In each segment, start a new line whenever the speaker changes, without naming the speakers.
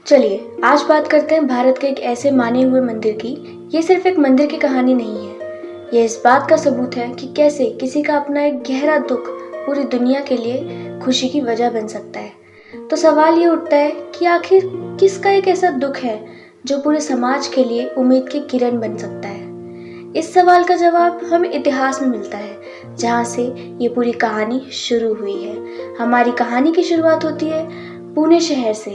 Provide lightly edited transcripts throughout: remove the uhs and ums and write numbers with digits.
चलिए आज बात करते हैं भारत के एक ऐसे माने हुए मंदिर की। ये सिर्फ एक मंदिर की कहानी नहीं है, ये इस बात का सबूत है कि कैसे किसी का अपना एक गहरा दुख पूरी दुनिया के लिए खुशी की वजह बन सकता है। तो सवाल ये उठता है कि आखिर किसका एक ऐसा दुख है जो पूरे समाज के लिए उम्मीद की किरण बन सकता है। इस सवाल का जवाब हमें इतिहास में मिलता है, जहाँ से ये पूरी कहानी शुरू हुई है। हमारी कहानी की शुरुआत होती है पुणे शहर से।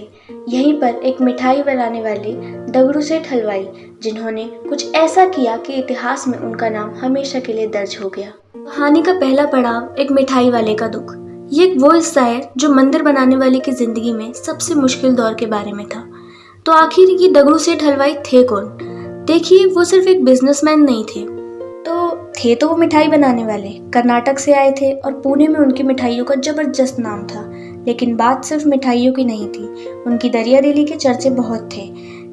यहीं पर एक मिठाई बनाने वाले दगड़ू सेठ हलवाई, जिन्होंने कुछ ऐसा किया कि इतिहास में उनका नाम हमेशा के लिए दर्ज हो गया। कहानी का पहला पड़ाव एक मिठाई वाले का दुख। ये एक वो हिस्सा है जो मंदिर बनाने वाले की जिंदगी में सबसे मुश्किल दौर के बारे में था। तो आखिर ये दगड़ू सेठ हलवाई थे कौन? देखिए, वो सिर्फ एक बिजनेसमैन नहीं थे, तो वो मिठाई बनाने वाले। कर्नाटक से आए थे और पुणे में उनकी मिठाइयों का जबरदस्त नाम था। लेकिन बात सिर्फ मिठाइयों की नहीं थी, उनकी दरिया दिली के चर्चे बहुत थे।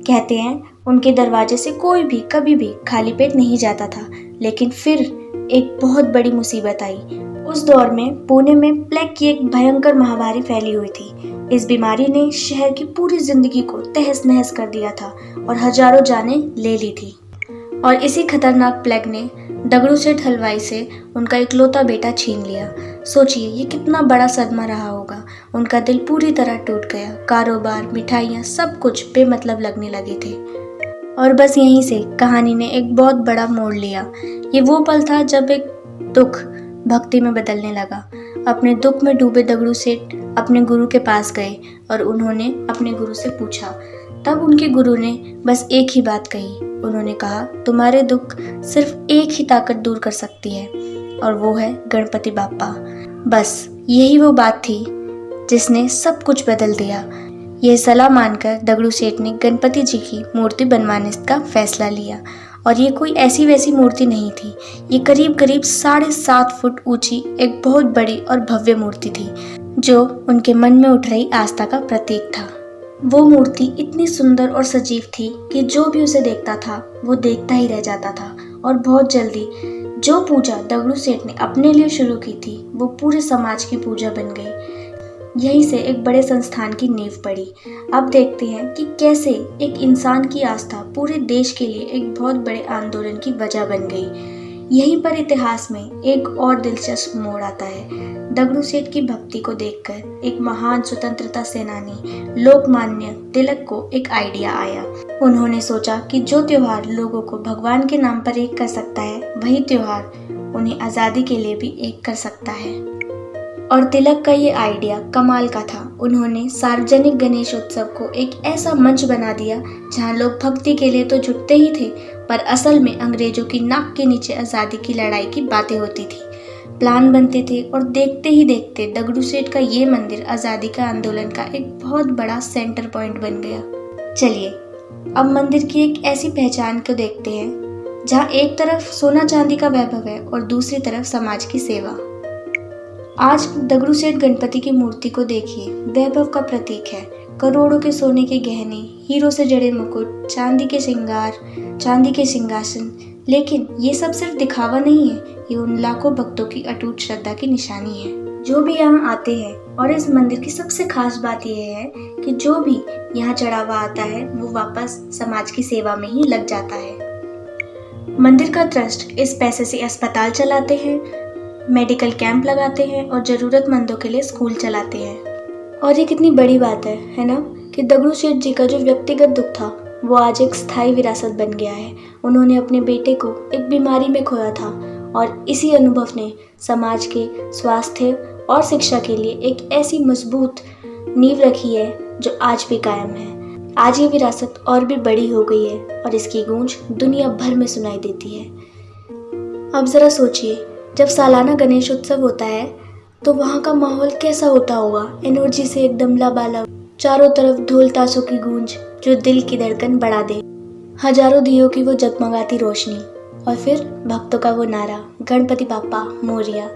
कहते हैं उनके दरवाजे से कोई भी कभी भी खाली पेट नहीं जाता था। लेकिन फिर एक बहुत बड़ी मुसीबत आई। उस दौर में पुणे में प्लेग की एक भयंकर महामारी फैली हुई थी। इस बीमारी ने शहर की पूरी जिंदगी को तहस नहस कर दिया था और हजारों जानें ले ली थी। और इसी खतरनाक प्लेग ने दगड़ू सेठ हलवाई से उनका इकलौता बेटा छीन लिया। सोचिए ये कितना बड़ा सदमा रहा होगा। उनका दिल पूरी तरह टूट गया। कारोबार, मिठाइयाँ, सब कुछ बेमतलब लगने लगे थे। और बस यहीं से कहानी ने एक बहुत बड़ा मोड़ लिया। ये वो पल था जब एक दुख भक्ति में बदलने लगा। अपने दुख में डूबे दगड़ू सेठ अपने गुरु के पास गए और उन्होंने अपने गुरु से पूछा। तब उनके गुरु ने बस एक ही बात कही। उन्होंने कहा, तुम्हारे दुख सिर्फ एक ही ताकत दूर कर सकती है और वो है गणपति बाप्पा। बस यही वो बात थी जिसने सब कुछ बदल दिया। यह सलाह मानकर दगड़ू सेठ ने गणपति जी की मूर्ति बनवाने का फैसला लिया। और ये कोई ऐसी वैसी मूर्ति नहीं थी, ये करीब करीब 7.5 फुट ऊंची एक बहुत बड़ी और भव्य मूर्ति थी, जो उनके मन में उठ रही आस्था का प्रतीक था। वो मूर्ति इतनी सुंदर और सजीव थी कि जो भी उसे देखता था वो देखता ही रह जाता था। और बहुत जल्दी जो पूजा दगड़ू सेठ ने अपने लिए शुरू की थी वो पूरे समाज की पूजा बन गई। यहीं से एक बड़े संस्थान की नींव पड़ी। अब देखते हैं कि कैसे एक इंसान की आस्था पूरे देश के लिए एक बहुत बड़े आंदोलन की वजह बन गई। यहीं पर इतिहास में एक और दिलचस्प मोड़ आता है। दगड़ू सेठ की भक्ति को देखकर एक महान स्वतंत्रता सेनानी लोकमान्य तिलक को एक आइडिया आया। उन्होंने सोचा कि जो त्योहार लोगों को भगवान के नाम पर एक कर सकता है, वही त्योहार उन्हें आज़ादी के लिए भी एक कर सकता है। और तिलक का ये आइडिया कमाल का था। उन्होंने सार्वजनिक गणेश उत्सव को एक ऐसा मंच बना दिया जहां लोग भक्ति के लिए तो जुटते ही थे, पर असल में अंग्रेजों की नाक के नीचे आज़ादी की लड़ाई की बातें होती थी, प्लान बनते थे। और देखते ही देखते दगड़ू सेठ का ये मंदिर आज़ादी का आंदोलन का एक बहुत बड़ा सेंटर पॉइंट बन गया। चलिए अब मंदिर की एक ऐसी पहचान को देखते हैं जहाँ एक तरफ सोना चांदी का वैभव है और दूसरी तरफ समाज की सेवा। आज दगड़ू सेठ गणपति की मूर्ति को देखिए, वैभव का प्रतीक है। करोड़ों के सोने के गहने, हीरो से जड़े मुकुट, चांदी के श्रृंगार, चांदी के सिंहासन। लेकिन ये सब सिर्फ दिखावा नहीं है, ये उन लाखों भक्तों की अटूट श्रद्धा की निशानी है जो भी यहाँ आते हैं। और इस मंदिर की सबसे खास बात यह है कि जो भी यहाँ चढ़ावा आता है वो वापस समाज की सेवा में ही लग जाता है। मंदिर का ट्रस्ट इस पैसे से अस्पताल चलाते हैं, मेडिकल कैंप लगाते हैं और ज़रूरतमंदों के लिए स्कूल चलाते हैं। और ये कितनी बड़ी बात है ना, कि दगड़ू सेठ जी का जो व्यक्तिगत दुख था वो आज एक स्थायी विरासत बन गया है। उन्होंने अपने बेटे को एक बीमारी में खोया था और इसी अनुभव ने समाज के स्वास्थ्य और शिक्षा के लिए एक ऐसी मजबूत नींव रखी है जो आज भी कायम है। आज ये विरासत और भी बड़ी हो गई है और इसकी गूंज दुनिया भर में सुनाई देती है। अब ज़रा सोचिए, जब सालाना गणेश उत्सव होता है तो वहाँ का माहौल कैसा होता होगा। एनर्जी से एकदम लबालब, चारों तरफ ढोल ताशों की गूंज जो दिल की धड़कन बढ़ा दे, हजारों दियों की वो जगमगाती रोशनी और फिर भक्तों का वो नारा, गणपति बाप्पा मोरिया।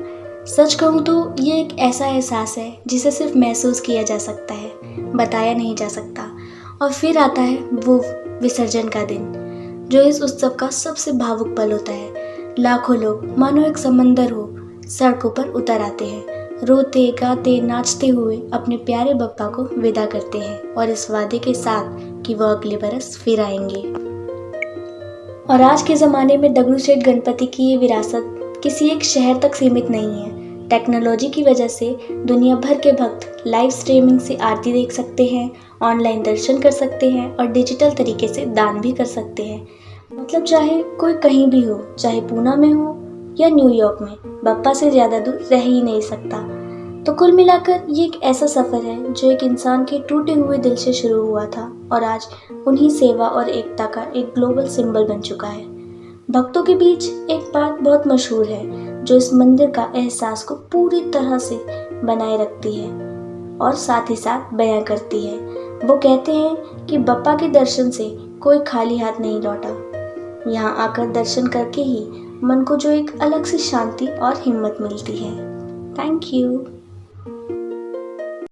सच कहूँ तो ये एक ऐसा एहसास है जिसे सिर्फ महसूस किया जा सकता है, बताया नहीं जा सकता। और फिर आता है वो विसर्जन का दिन, जो इस उत्सव का सबसे भावुक पल होता है। लाखों लोग मानो एक समंदर हो सड़कों पर उतर आते हैं। रोते गाते नाचते हुए अपने प्यारे बप्पा को विदा करते हैं और इस वादे के साथ कि वह अगले बरस फिर आएंगे। और आज के ज़माने में दगड़ू सेठ गणपति की ये विरासत किसी एक शहर तक सीमित नहीं है। टेक्नोलॉजी की वजह से दुनिया भर के भक्त लाइव स्ट्रीमिंग से आरती देख सकते हैं, ऑनलाइन दर्शन कर सकते हैं और डिजिटल तरीके से दान भी कर सकते हैं। मतलब चाहे कोई कहीं भी हो, चाहे पूना में हो या न्यूयॉर्क में, बप्पा से ज़्यादा दूर रह ही नहीं सकता। तो कुल मिलाकर ये एक ऐसा सफ़र है जो एक इंसान के टूटे हुए दिल से शुरू हुआ था और आज उन्हीं सेवा और एकता का एक ग्लोबल सिंबल बन चुका है। भक्तों के बीच एक बात बहुत मशहूर है जो इस मंदिर का एहसास को पूरी तरह से बनाए रखती है और साथ ही साथ बयां करती है। वो कहते हैं कि बप्पा के दर्शन से कोई खाली हाथ नहीं लौटा। यहाँ आकर दर्शन करके ही मन को जो एक अलग सी शांति और हिम्मत मिलती है। Thank you.